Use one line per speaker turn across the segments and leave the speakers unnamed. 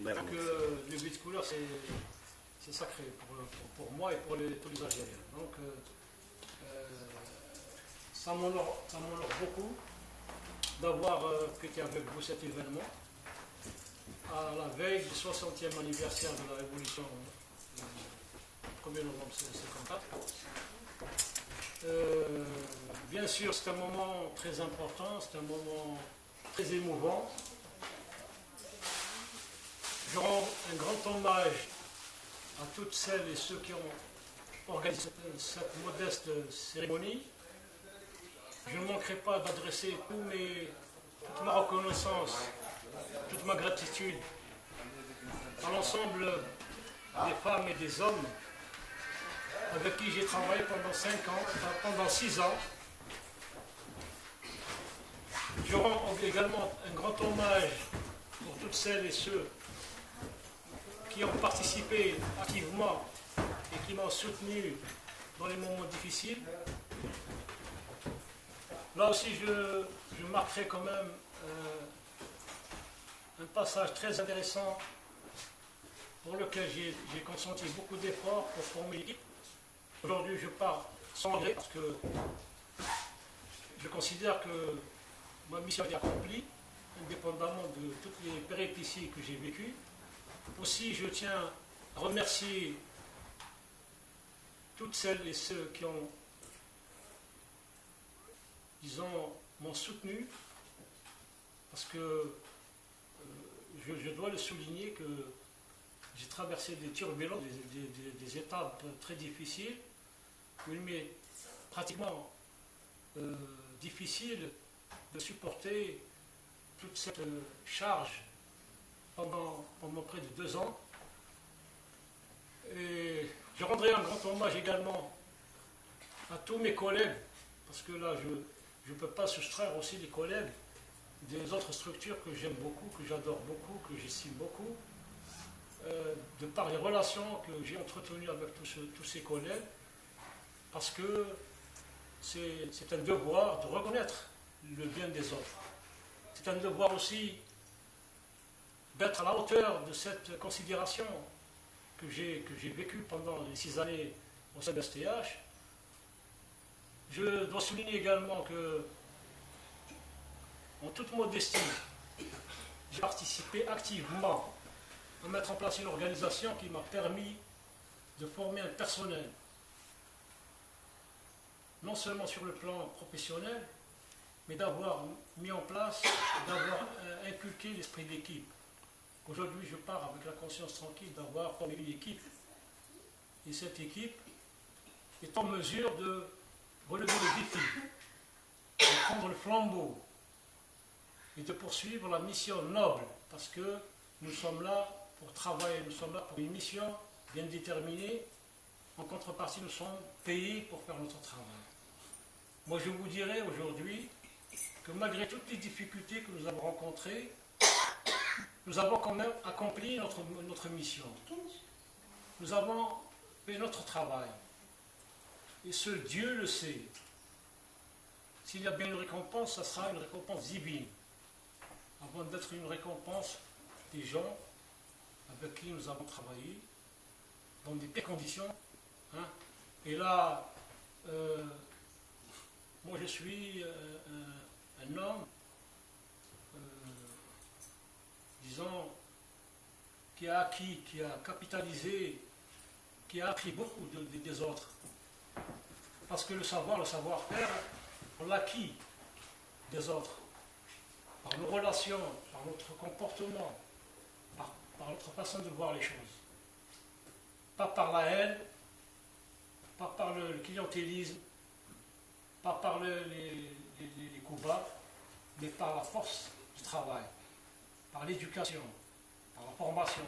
Donc le but de couleur, c'est sacré pour moi et pour tous les Algériens. Donc ça m'honore beaucoup d'avoir été avec vous cet événement à la veille du 60e anniversaire de la Révolution du 1er novembre 1954. Bien sûr, c'est un moment très important, c'est un moment très émouvant. Je rends un grand hommage à toutes celles et ceux qui ont organisé cette modeste cérémonie. Je ne manquerai pas d'adresser toute ma reconnaissance, toute ma gratitude à l'ensemble des femmes et des hommes avec qui j'ai travaillé pendant 6 ans. Je rends également un grand hommage pour toutes celles et ceux qui ont participé activement et qui m'ont soutenu dans les moments difficiles. Là aussi, je marquerai quand même un passage très intéressant pour lequel j'ai consenti beaucoup d'efforts pour former l'équipe. Aujourd'hui, je pars sans regret parce que je considère que ma mission est accomplie, indépendamment de toutes les péripéties que j'ai vécues. Aussi, je tiens à remercier toutes celles et ceux qui ont, disons, m'ont soutenu, parce que je dois le souligner que j'ai traversé des turbulences, des étapes très difficiles, où il m'est pratiquement difficile de supporter toute cette charge pendant près de 2 ans. Et je rendrai un grand hommage également à tous mes collègues, parce que là, je ne peux pas soustraire aussi les collègues des autres structures que j'aime beaucoup, que j'adore beaucoup, que j'estime beaucoup, de par les relations que j'ai entretenues avec tous ces collègues, parce que c'est un devoir de reconnaître le bien des autres. C'est un devoir aussi d'être à la hauteur de cette considération que j'ai vécue pendant les 6 années au sein de STH. Je dois souligner également que, en toute modestie, j'ai participé activement à mettre en place une organisation qui m'a permis de former un personnel, non seulement sur le plan professionnel, mais d'avoir mis en place, d'avoir inculqué l'esprit d'équipe. Aujourd'hui, je pars avec la conscience tranquille d'avoir formé une équipe. Et cette équipe est en mesure de relever le défi, de prendre le flambeau et de poursuivre la mission noble, parce que nous sommes là pour travailler, nous sommes là pour une mission bien déterminée. En contrepartie, nous sommes payés pour faire notre travail. Moi, je vous dirais aujourd'hui que malgré toutes les difficultés que nous avons rencontrées, nous avons quand même accompli notre mission. Nous avons fait notre travail. Et seul Dieu le sait. S'il y a bien une récompense, ça sera une récompense divine, avant d'être une récompense des gens avec qui nous avons travaillé, dans des pires conditions. Hein. Et là, moi je suis un homme, disons, qui a acquis, qui a capitalisé, qui a appris beaucoup des autres. Parce que le savoir-faire, on l'a acquis des autres. Par nos relations, par notre comportement, par notre façon de voir les choses. Pas par la haine, pas par le clientélisme, pas par les coups bas, mais par la force du travail, par l'éducation, par la formation.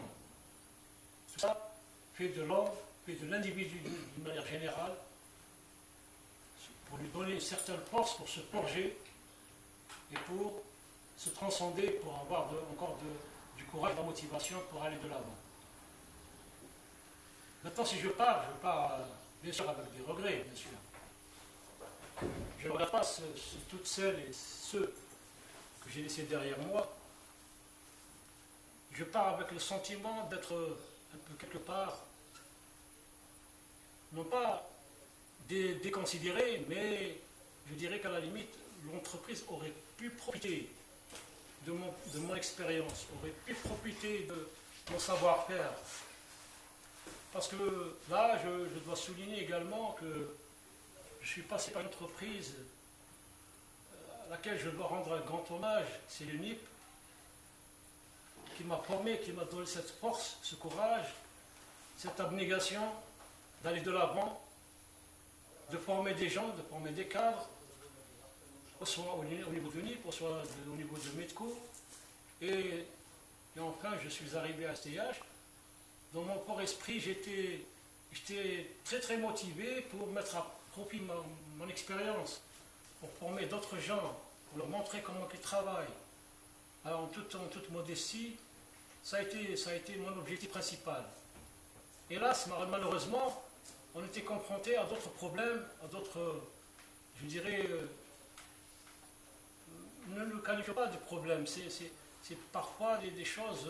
Tout ça fait de l'homme, fait de l'individu d'une manière générale, pour lui donner une certaine force pour se forger et pour se transcender, pour avoir encore du courage, de la motivation pour aller de l'avant. Maintenant, si je pars bien sûr avec des regrets, bien sûr. Je ne regrette pas toutes celles et ceux que j'ai laissés derrière moi. je pars avec le sentiment d'être un peu quelque part, non pas déconsidéré, mais je dirais qu'à la limite, l'entreprise aurait pu profiter de mon expérience, aurait pu profiter de mon savoir-faire. Parce que là, je dois souligner également que je suis passé par une entreprise à laquelle je dois rendre un grand hommage, c'est l'UNIP, qui m'a formé, qui m'a donné cette force, ce courage, cette abnégation d'aller de l'avant, de former des gens, de former des cadres, soit au niveau de l'UNIP, soit au niveau de MEDCO. Et enfin, je suis arrivé à STH. Dans mon fort esprit, j'étais très très motivé pour mettre à profit mon expérience, pour former d'autres gens, pour leur montrer comment ils travaillent. Alors, en toute modestie, ça a été mon objectif principal. Hélas, malheureusement, on était confronté à d'autres problèmes, à d'autres, je dirais, ne le qualifions pas de problèmes, c'est parfois des choses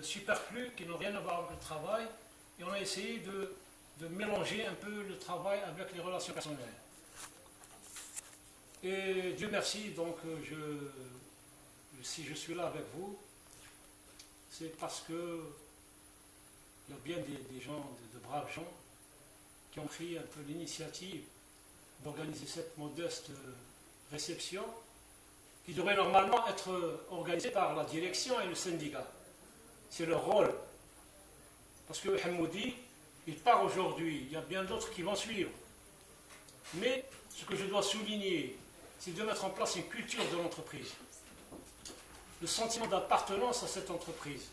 superflues qui n'ont rien à voir avec le travail, et on a essayé de mélanger un peu le travail avec les relations personnelles. Et Dieu merci, donc si je suis là avec vous, c'est parce que il y a bien des gens, de braves gens, qui ont pris un peu l'initiative d'organiser cette modeste réception, qui devrait normalement être organisée par la direction et le syndicat. C'est leur rôle. Parce que Hamoudi, il part aujourd'hui, il y a bien d'autres qui vont suivre. Mais ce que je dois souligner, c'est de mettre en place une culture de l'entreprise. Le sentiment d'appartenance à cette entreprise,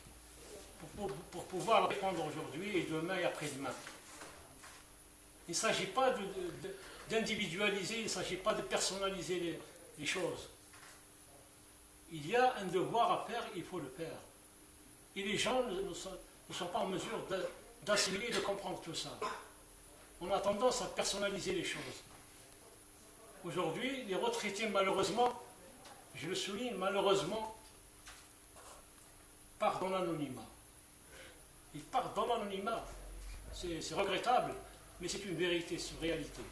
pour pouvoir la défendre aujourd'hui et demain et après-demain. Il ne s'agit pas d'individualiser, il ne s'agit pas de personnaliser les choses. Il y a un devoir à faire, il faut le faire. Et les gens ne sont pas en mesure d'assimiler et de comprendre tout ça. On a tendance à personnaliser les choses. Aujourd'hui, les retraités, malheureusement, je le souligne, malheureusement, partent dans l'anonymat. Ils partent dans l'anonymat. C'est regrettable, mais c'est une vérité, c'est une réalité.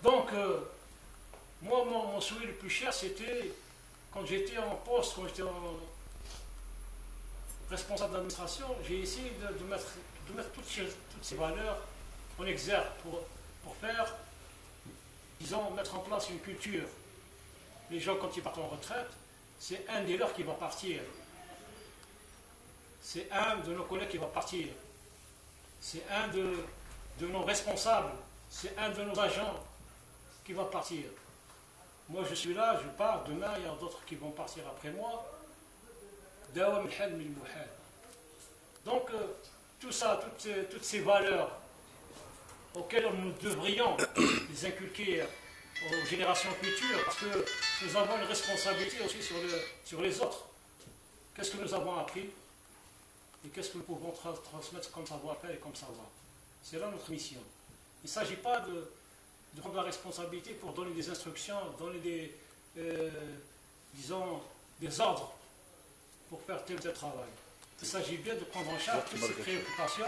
Donc, moi, mon souhait le plus cher, c'était quand j'étais en poste, quand j'étais responsable d'administration, j'ai essayé de mettre toutes ces valeurs en exergue pour faire, disons, mettre en place une culture. Les gens, quand ils partent en retraite, c'est un des leurs qui va partir. C'est un de nos collègues qui va partir. C'est un de nos responsables. C'est un de nos agents qui va partir. Moi, je suis là, je pars. Demain, il y a d'autres qui vont partir après moi. Donc, tout ça, toutes ces valeurs auxquelles nous devrions les inculquer aux générations futures, parce que nous avons une responsabilité aussi sur les autres. Qu'est-ce que nous avons appris et qu'est-ce que nous pouvons transmettre comme savoir-faire et comme savoir. C'est là notre mission. Il ne s'agit pas de prendre la responsabilité pour donner des instructions, donner disons, des ordres pour faire tel ou tel travail. Il s'agit bien de prendre en charge toutes ces préoccupations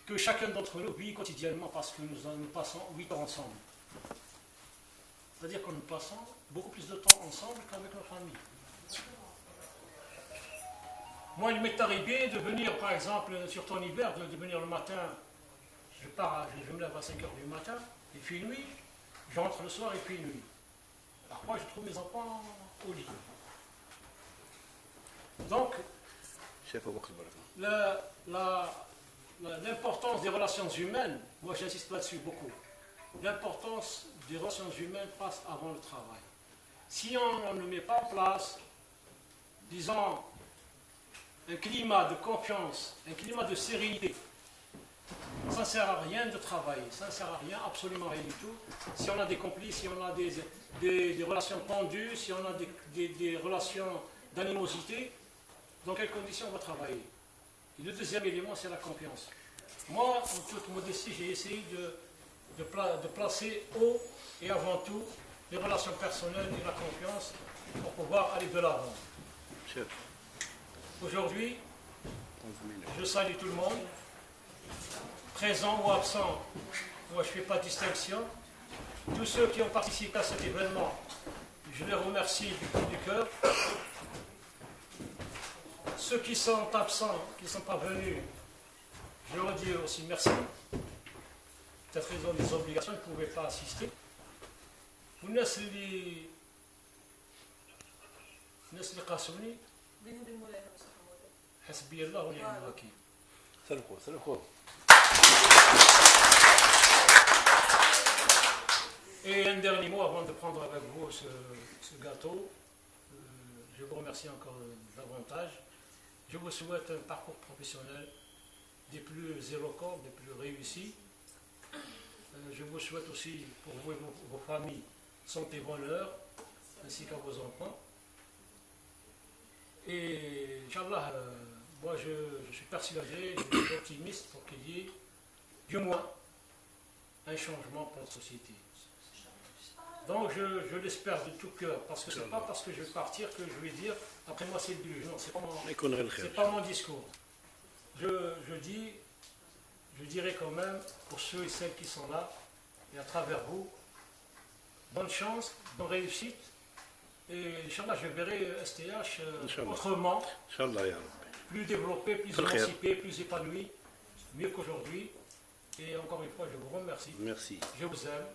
que chacun d'entre nous vit quotidiennement parce que nous passons 8 heures ensemble. C'est-à-dire que nous passons beaucoup plus de temps ensemble qu'avec nos familles. Moi, il m'est arrivé de venir, par exemple, surtout en hiver, de venir le matin, je me lève à 5 heures du matin, il fait nuit, je rentre le soir, il fait nuit. Parfois, je trouve mes enfants au lit. Donc, l'importance des relations humaines, moi j'insiste là-dessus beaucoup, l'importance des relations humaines passe avant le travail. Si on ne met pas en place, disons, un climat de confiance, un climat de sérénité, ça ne sert à rien de travailler, ça ne sert à rien, absolument rien du tout. Si on a des complices, si on a des relations tendues, si on a des relations d'animosité, dans quelles conditions on va travailler? Et le deuxième élément, c'est la confiance. Moi, en toute modestie, j'ai essayé de placer haut et avant tout les relations personnelles et la confiance pour pouvoir aller de l'avant. Aujourd'hui, je salue tout le monde, présent ou absent. Moi, je ne fais pas de distinction. Tous ceux qui ont participé à cet événement, je les remercie du fond du cœur. Ceux qui sont absents, qui ne sont pas venus, je leur dis aussi merci. Peut-être qu'ils ont des obligations, ils ne pouvaient pas assister. والناس اللي قاسوني حسبي الله ونعم الوكيل. Et un dernier mot avant de prendre avec vous ce gâteau. Je vous remercie encore davantage. Je vous souhaite un parcours professionnel des plus éloquents, des plus réussis. Je vous souhaite aussi pour vous et vos familles santé et bonheur, ainsi qu'à vos enfants. Et Inch'Allah, moi je suis persuadé, je suis optimiste pour qu'il y ait du moins un changement pour notre société. Donc je l'espère de tout cœur, parce que ce n'est pas parce que je vais partir que je vais dire après moi c'est le but. Non, ce n'est pas mon discours. Je dirais quand même pour ceux et celles qui sont là, et à travers vous, bonne chance, bonne réussite. Et Inch'Allah, je verrai STH autrement, plus développé, plus émancipé, plus épanoui, mieux qu'aujourd'hui. Et encore une fois, je vous remercie.
Merci.
Je vous aime.